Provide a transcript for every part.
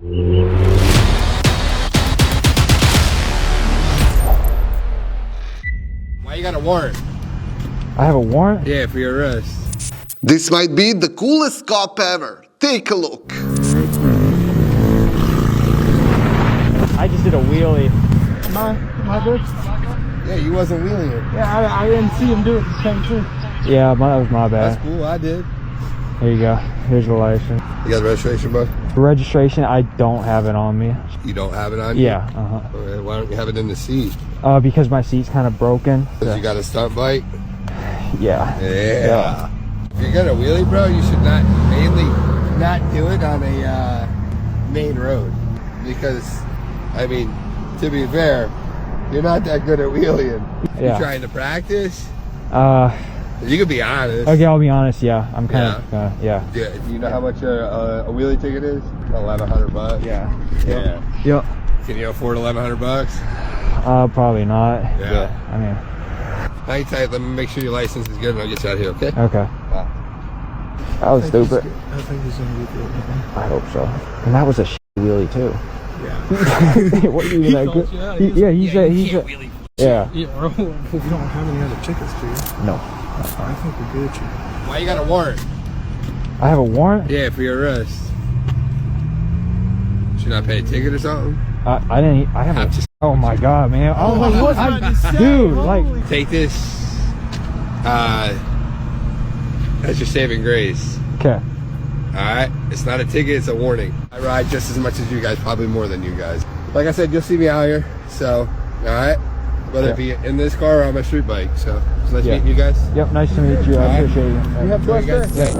Why you got a warrant? I have a warrant? Yeah, for your arrest. This might be the coolest cop ever. Take a look. I just did a wheelie. Am I good? Yeah, you wasn't wheeling it. Yeah, I didn't see him do it the same thing. Yeah, that was my bad. That's cool, I did. Here you go. Here's the license. You got the registration, bud? The registration, I don't have it on me. You don't have it on you? Yeah, Okay, why don't you have it in the seat? because my seat's kind of broken. Because you got a stunt bike? Yeah. Yeah. If you're gonna wheelie, bro, you should not do it on a main road. Because, I mean, to be fair, you're not that good at wheeling. Yeah. You trying to practice? You could be honest. Okay, I'll be honest, yeah. I'm kind of, yeah. Do you know how much a wheelie ticket is? $1,100. Yeah. Yep. Can you afford $1,100? Probably not. Yeah. I mean. Hang tight, let me make sure your license is good and I'll get you out of here, okay? Okay. That was stupid. I think he's gonna be good. I hope so. And that was a wheelie too. Yeah. What are you gonna do? Yeah, he said. Yeah. Yeah, or we don't have any other tickets, do you? No. I think we're good. Why you got a warrant? I have a warrant? Yeah, for your arrest. Should you not pay a ticket or something? I haven't. Oh my god, man. I was like, what? Dude, like. Take this as your saving grace. Okay. Alright? It's not a ticket, it's a warning. I ride just as much as you guys, probably more than you guys. Like I said, you'll see me out here, so, alright? Whether it be in this car or on my street bike, so it's nice meeting you guys. Yep, nice to meet you. I appreciate you. You have fun, guys. Yeah.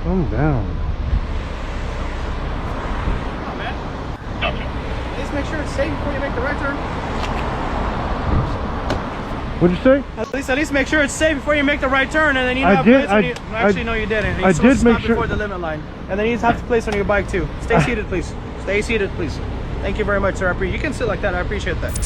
Calm down. Oh, man. Please make sure it's safe before you make the right turn. What'd you say? At least make sure it's safe before you make the right turn, and then you have place on your, actually, no, you didn't. I did make sure before the limit line, and then you have to place on your bike too. Stay seated, please. Stay seated, please. Thank you very much, sir. You can sit like that. I appreciate that.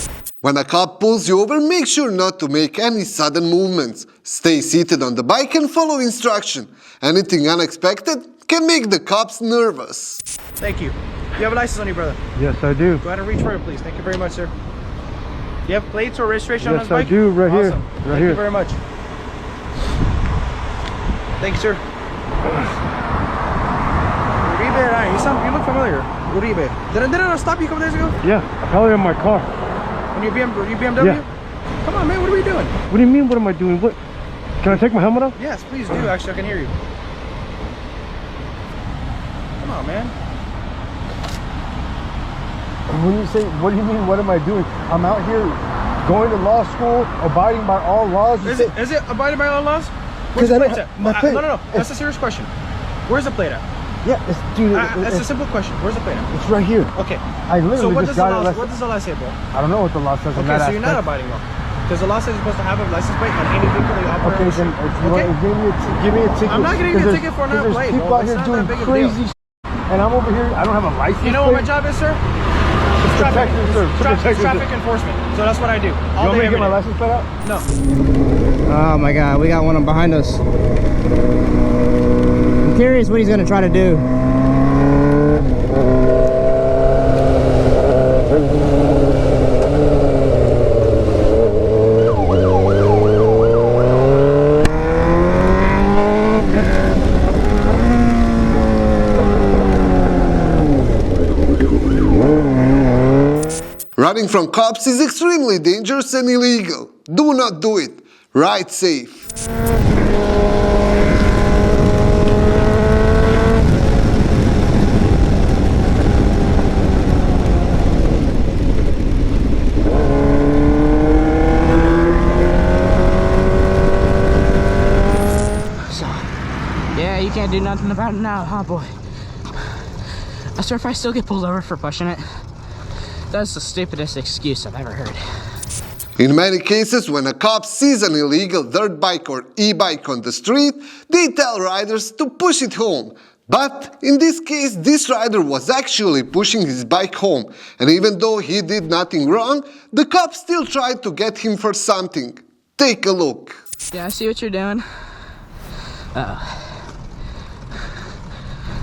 When a cop pulls you over, make sure not to make any sudden movements. Stay seated on the bike and follow instruction. Anything unexpected can make the cops nervous. Thank you. You have a license on you, brother? Yes, I do. Go ahead and reach for it, please. Thank you very much, sir. You have plates or registration on this bike? Yes, I do. Right here. Awesome. Right Thank here. you very much. Thank you, sir. Uribe, you look familiar. Uribe. Didn't I stop you a couple days ago? Yeah, probably in my car. On your BMW? Yeah. Come on, man. What are we doing? What do you mean, what am I doing? What? Can I take my helmet off? Yes, please do. Actually, I can hear you. Come on, man. When you say, what do you mean, what am I doing? I'm out here going to law school, abiding by all laws. Is it abiding by all laws? Where's the plate at? No. That's a serious question. Where's the plate at? Yeah, dude. That's a simple question. Where's the plate at? It's right here. Okay. I literally what just does got it. What does the law say, bro? I don't know what the law says. Okay, so you're not abiding law. Because the law says you're supposed to have a license plate on any vehicle that you operate. Okay, then if you want to give me a ticket. I'm not gonna give you a ticket for not plate. There's people out here doing crazy and I'm over here, I don't have a license. You know what my job is, sir? Traffic enforcement. So that's what I do. You want me to get my license plate out? No. Oh my god, we got one behind us. I'm curious what he's gonna try to do. Running from cops is extremely dangerous and illegal. Do not do it. Ride safe. Yeah, you can't do nothing about it now, huh, boy? I swear if I still get pulled over for pushing it, that's the stupidest excuse I've ever heard. In many cases, when a cop sees an illegal dirt bike or e-bike on the street, they tell riders to push it home. But in this case, this rider was actually pushing his bike home, and even though he did nothing wrong, the cops still tried to get him for something. Take a look. Yeah, I see what you're doing.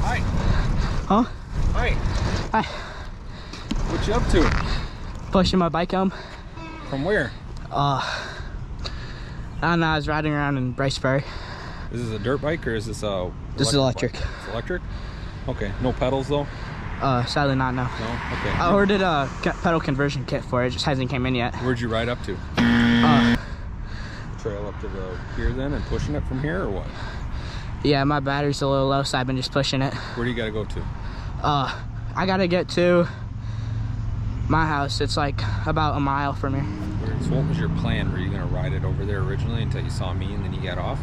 Hi. Huh? Hi. Hi. What you up to? Pushing my bike home. From where? I don't know, I was riding around in Bryceberry. Is this a dirt bike or is this a... This is electric. Bike? It's electric? Okay. No pedals though? Sadly not, no. No? Okay. I ordered a pedal conversion kit for it, just hasn't came in yet. Where'd you ride up to? Trail up to the pier then and pushing it from here or what? Yeah, my battery's a little low, so I've been just pushing it. Where do you gotta go to? I gotta get to my house. It's like about a mile from here. So what was your plan? Were you gonna ride it over there originally until you saw me and then you got off?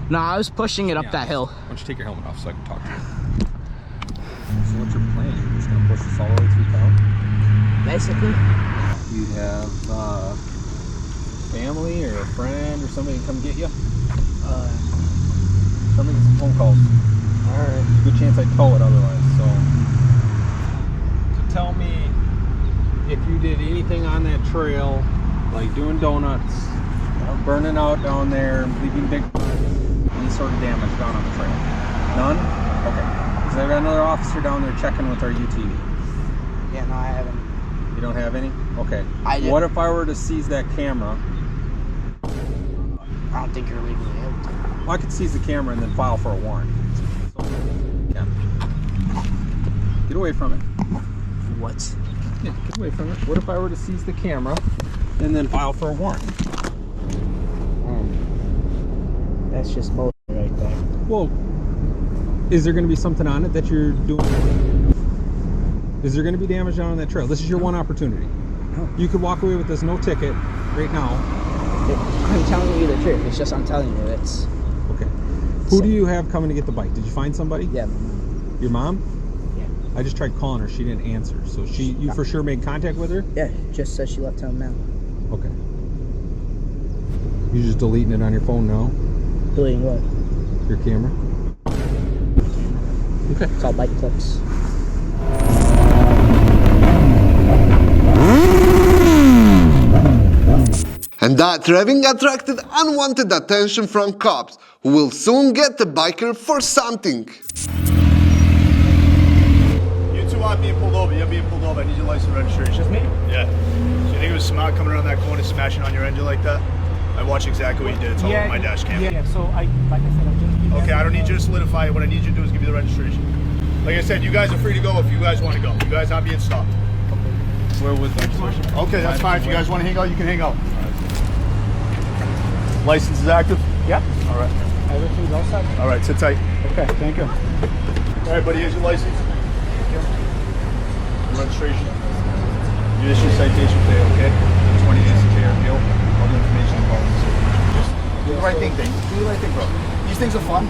No, I was pushing it up that hill. Why don't you take your helmet off so I can talk to you? So what's your plan? You're just gonna push this all the way through town? Basically. You have family or a friend or somebody to come get you? Tell me some phone calls. Alright. Good chance I tow it otherwise. So tell me if you did anything on that trail, like doing donuts, burning out down there, leaving big any sort of damage down on the trail. None? Okay. Is there another officer down there checking with our UTV? Yeah, no, I haven't. You don't have any? Okay. I did. What if I were to seize that camera? I don't think you're legally able to. Well, I could seize the camera and then file for a warrant. Yeah. Get away from it. What? Yeah, get away from it. What if I were to seize the camera and then file for a warrant? That's just bullshit right there. Well, is there going to be something on it that you're doing? Is there going to be damage on that trail? This is your one opportunity. No. You could walk away with this no ticket right now. I'm telling you the truth. It's just I'm telling you. It's Okay. Who do you have coming to get the bike? Did you find somebody? yeah. Your mom? Yeah. I just tried calling her. She didn't answer. So you for sure made contact with her? Yeah. Just says she left home now. Okay. You're just deleting it on your phone now? Deleting what? Your camera? Okay. It's all bike clips. And that revving attracted unwanted attention from cops, who will soon get the biker for something. You two aren't being pulled over. You're being pulled over. I need your license and registration. Just me? Yeah. So you think it was smart coming around that corner, smashing on your engine like that? I watched exactly what you did. It's all on my dash cam. Yeah, so like I said, I'm just... Okay, I don't need you to solidify it. What I need you to do is give me the registration. Like I said, you guys are free to go if you guys want to go. You guys aren't being stopped. Where was the registration? Okay, that's fine. If you guys want to hang out, you can hang out. License is active? Yep. All right. Everything's all set. All right, sit tight. Okay, thank you. All right, buddy, here's your license. Your registration. You issue citation today, okay? 20 days to pay your appeal. All the information involved in the situation. Just do the right thing, Dave. Do the right thing, bro. These things are fun.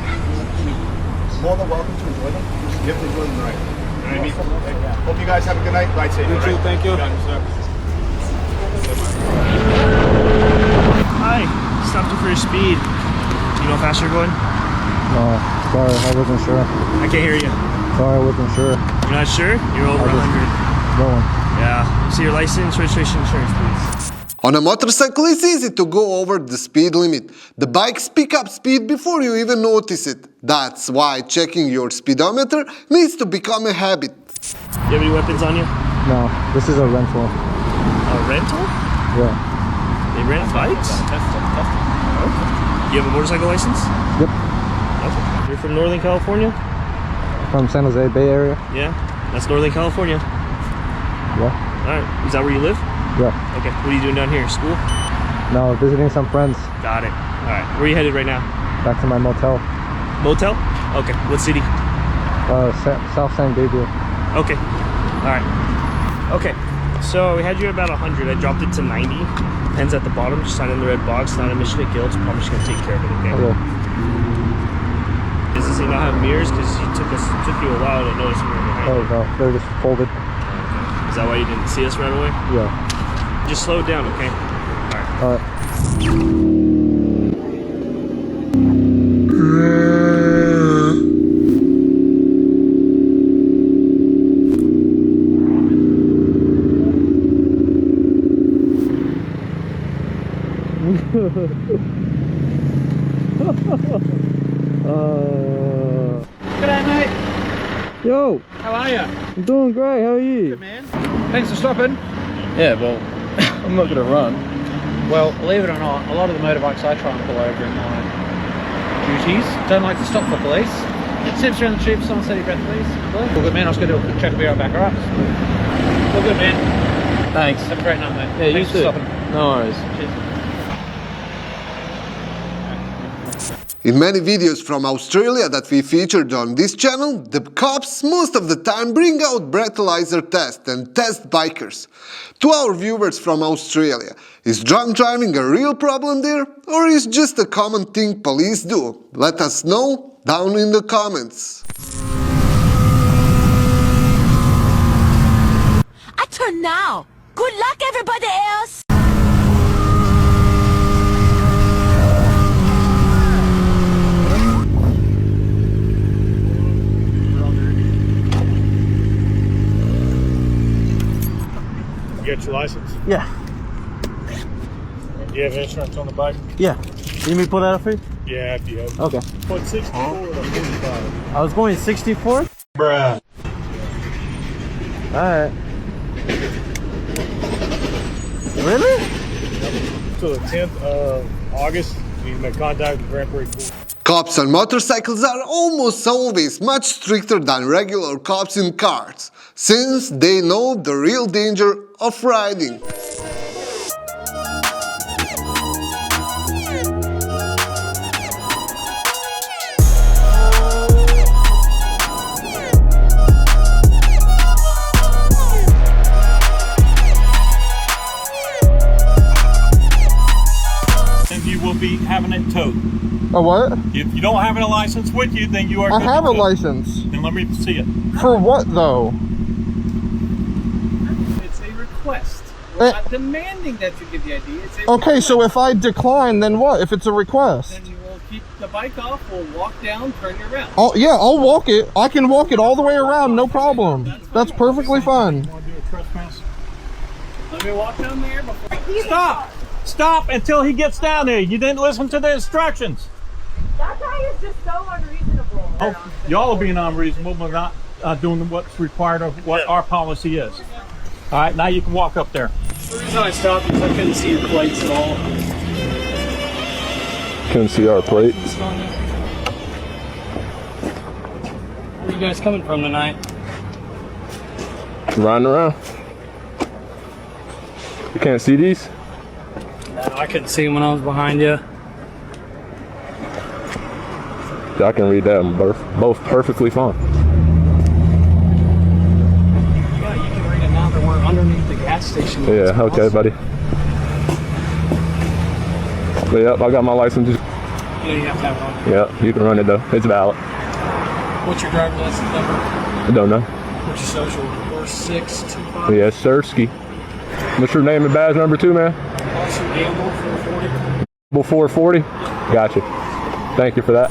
More than welcome to enjoy them. You have to enjoy them right. You know what I mean? Okay. Hope you guys have a good night. Ride safe. You too, thank you. Got it, sir. Hi. Stopped you for your speed. You know how fast you're going? No, sorry, I wasn't sure. I can't hear you. Sorry, I wasn't sure. You're not sure? You're over 100. Going. Yeah. See your license, registration, insurance, please. On a motorcycle, it's easy to go over the speed limit. The bikes pick up speed before you even notice it. That's why checking your speedometer needs to become a habit. You have any weapons on you? No, this is a rental. A rental? Yeah. They rent bikes? Okay. You have a motorcycle license? Yep. Okay. You're from Northern California? From San Jose Bay Area. Yeah. That's Northern California. Yeah. Alright. Is that where you live? Yeah. Okay. What are you doing down here? School? No, visiting some friends. Got it. Alright. Where are you headed right now? Back to my motel. Motel? Okay. What city? South San Gabriel. Okay. Alright. Okay. So we had you at about 100. I dropped it to 90. Pen's at the bottom. Just sign in the red box. Not admission of guilt. I'm just gonna take care of it, okay? Okay. Does this thing not have mirrors? Because it took you a while to notice we were behind Oh you. no, they're just folded. Is that why you didn't see us right away? Yeah. Just slow it down, okay? Alright. G'day, mate. Yo, How are you? I'm doing great. How are you? Good, man. Thanks for stopping. Yeah, well, I'm not gonna run. Well, believe it or not, a lot of the motorbikes I try and pull over in my duties don't like to stop for police. It sips around the tube, someone said you grab the police. Well, good, man. I was going to do a quick check. I'll be right back, alright? Well, good, man. Thanks. Have a great night, mate. Yeah, Thanks you too. for stopping. No worries. Cheers. In many videos from Australia that we featured on this channel, the cops most of the time bring out breathalyzer tests and test bikers. To our viewers from Australia, is drunk driving a real problem there, or is just a common thing police do? Let us know down in the comments. I turn now. Good luck, everybody else. You got your license? Yeah. You have insurance on the bike? Yeah. You need me to pull that up for you? Yeah, if you have. Okay. What, 64 or 45? I was going 64. Bruh. Alright. Really? So the 10th of August, you make contact with Grand Prix. Cops on motorcycles are almost always much stricter than regular cops in cars, since they know the real danger of riding. And you will be having it towed. A what? If you don't have a license with you, then you are. I have a license. Then let me see it. For what though? It's a request. We're not demanding that you give the ID. It's a Okay, request. so if I decline, then what? If it's a request? Then you will keep the bike off, we'll walk down, turn you around. Oh yeah, I'll walk it. I can walk it all the way around, no problem. That's perfectly fine. Want to do a trespass? Let me walk down there before. Stop! Stop until he gets down there. You didn't listen to the instructions. That guy is just so unreasonable. Oh, y'all are being unreasonable, but not doing what's required of what our policy is. All right, now you can walk up there. The reason I stopped is I couldn't see your plates at all. Couldn't see our plates. Where are you guys coming from tonight? Riding around. You can't see these? No, I couldn't see them when I was behind you. I can read that. Both perfectly fine. Yeah, you can read it now that we're underneath the gas station. Yeah, okay, buddy. But yep, I got my license. You don't have to have it on. Yeah, you can run it though. It's valid. What's your driver's license number? I don't know. What's your social? 4625. Yes, sir, ski. What's your name and badge number 2, man? Officer Gamble 440. 440? Gotcha. Thank you for that.